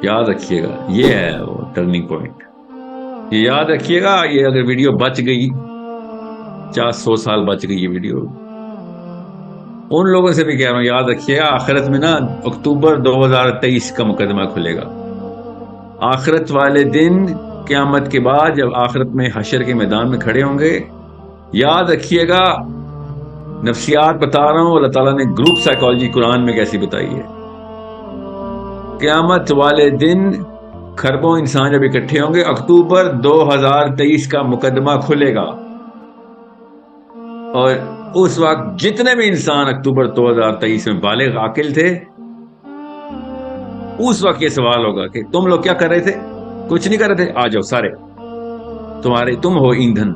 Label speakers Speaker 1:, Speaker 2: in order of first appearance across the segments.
Speaker 1: یاد رکھیے گا، یہ ہے وہ ٹرننگ پوائنٹ. یہ یاد رکھیے گا. یہ اگر ویڈیو بچ گئی، 100 سال بچ گئی یہ ویڈیو، ان لوگوں سے بھی کہہ رہا ہوں یاد رکھیے گا، آخرت میں نا اکتوبر 2023 کا مقدمہ کھلے گا. آخرت والے دن، قیامت کے بعد جب آخرت میں حشر کے میدان میں کھڑے ہوں گے، یاد رکھیے گا. نفسیات بتا رہا ہوں، اللہ تعالیٰ نے گروپ سائیکالوجی قرآن میں کیسی بتائی ہے. قیامت والے دن کھربوں انسان جب اکٹھے ہوں گے، اکتوبر 2023 کا مقدمہ کھلے گا، اور اس وقت جتنے بھی انسان اکتوبر 2023 میں بالغ عاقل تھے، اس وقت یہ سوال ہوگا کہ تم لوگ کیا کر رہے تھے؟ کچھ نہیں کر رہے تھے، آ جاؤ سارے، تم ہو ایندھن.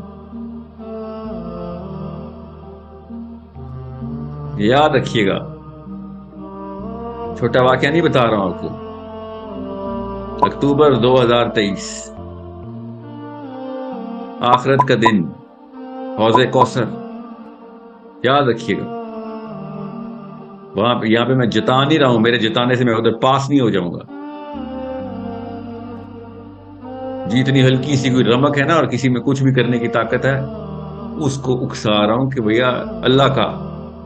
Speaker 1: یاد رکھیے گا. چھوٹا واقعہ نہیں بتا رہا ہوں آپ کو. اکتوبر 2023، آخرت کا دن، حوض کوثر، یاد رکھیے گا. یہاں پہ میں جتا نہیں رہا ہوں، میرے جتانے سے میں ادھر پاس نہیں ہو جاؤں گا. جتنی ہلکی سی کوئی رمق ہے نا اور کسی میں کچھ بھی کرنے کی طاقت ہے، اس کو اکسا رہا ہوں کہ بھیا اللہ کا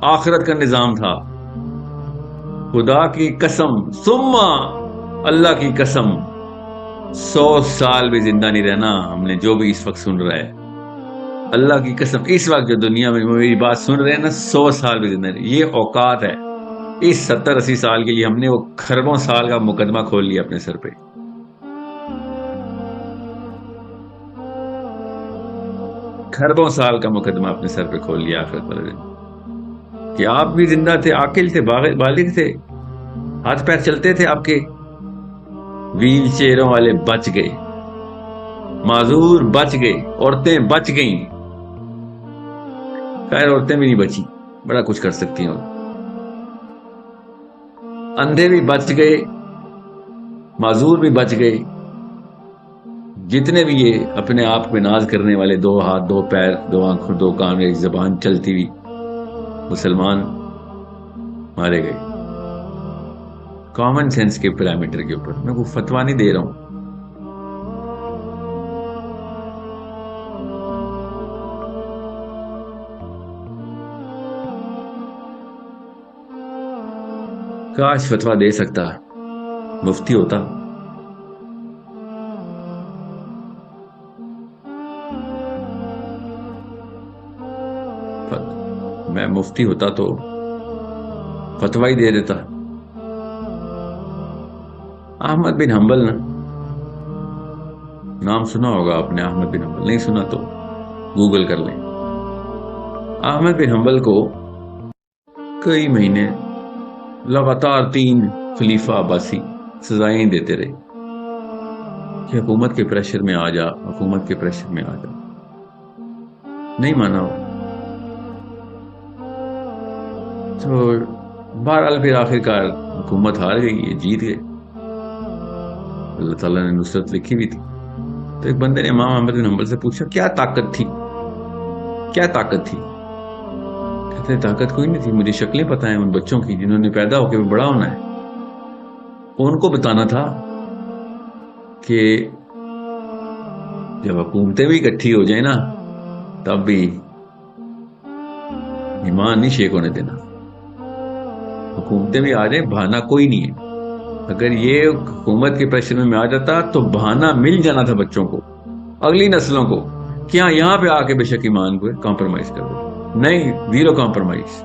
Speaker 1: آخرت کا نظام تھا. خدا کی قسم، ثم اللہ کی قسم، 100 سال بھی زندہ نہیں رہنا ہم نے. جو بھی اس وقت سن رہا ہے، اللہ کی قسم، اس وقت جو دنیا میں میری بات سن رہے ہیں نا، 100 سال بھی زندہ نہیں. یہ اوقات ہے. اس 70-80 سال کے لیے ہم نے وہ کھربوں سال کا مقدمہ کھول لیا اپنے سر پہ. کھربوں سال کا مقدمہ اپنے سر پہ کھول لیا آخرت والے دن، کہ آپ بھی زندہ تھے، عاقل تھے، بالغ تھے، ہاتھ پیر چلتے تھے آپ کے. ویل چیئروں والے بچ گئے، معذور بچ گئے، عورتیں بچ گئیں. خیر عورتیں بھی نہیں بچی، بڑا کچھ کر سکتی ہیں. اندھے بھی بچ گئے، معذور بھی بچ گئے. جتنے بھی یہ اپنے آپ پہ ناز کرنے والے، 2 ہاتھ 2 پیر 2 آنکھوں 2 کان 1 زبان چلتی ہوئی مسلمان مارے گئے. کامن سینس کے پیرامیٹر کے اوپر میں کوئی فتویٰ نہیں دے رہا ہوں. کاش فتویٰ دے سکتا، مفتی ہوتا. میں مفتی ہوتا تو فتویٰ ہی دے دیتا. احمد بن حنبل، نام سنا ہوگا آپ نے احمد بن حنبل، نہیں سنا تو گوگل کر لیں. احمد بن حنبل کو کئی مہینے لگاتار 3 خلیفہ عباسی سزائیں دیتے رہے کہ حکومت کے پریشر میں آ جا، حکومت کے پریشر میں آ جا. نہیں مانا وہ. تو بہرحال پھر آخر کار حکومت ہار گئی، یہ جیت گئے. اللہ تعالیٰ نے نصرت لکھی بھی تھی. تو ایک بندے نے امام احمد بن حنبل سے پوچھا کیا طاقت تھی، کیا طاقت تھی؟ کہتے طاقت کوئی نہیں تھی، مجھے شکلیں پتہ ہیں ان بچوں کی جنہوں نے پیدا ہو کے بڑا ہونا ہے. ان کو بتانا تھا کہ جب حکومتیں بھی اکٹھی ہو جائیں نا، تب بھی ایمان نہیں شیک ہونے دینا. حکومتیں بھی آ جائیں، بہانا کوئی نہیں ہے. اگر یہ حکومت کے پریشر میں آ جاتا تو بہانا مل جانا تھا بچوں کو، اگلی نسلوں کو، کہ ہاں یہاں پہ آ کے بے شک ایمان کو کمپرومائز کر دو. نہیں، زیرو کمپرومائز.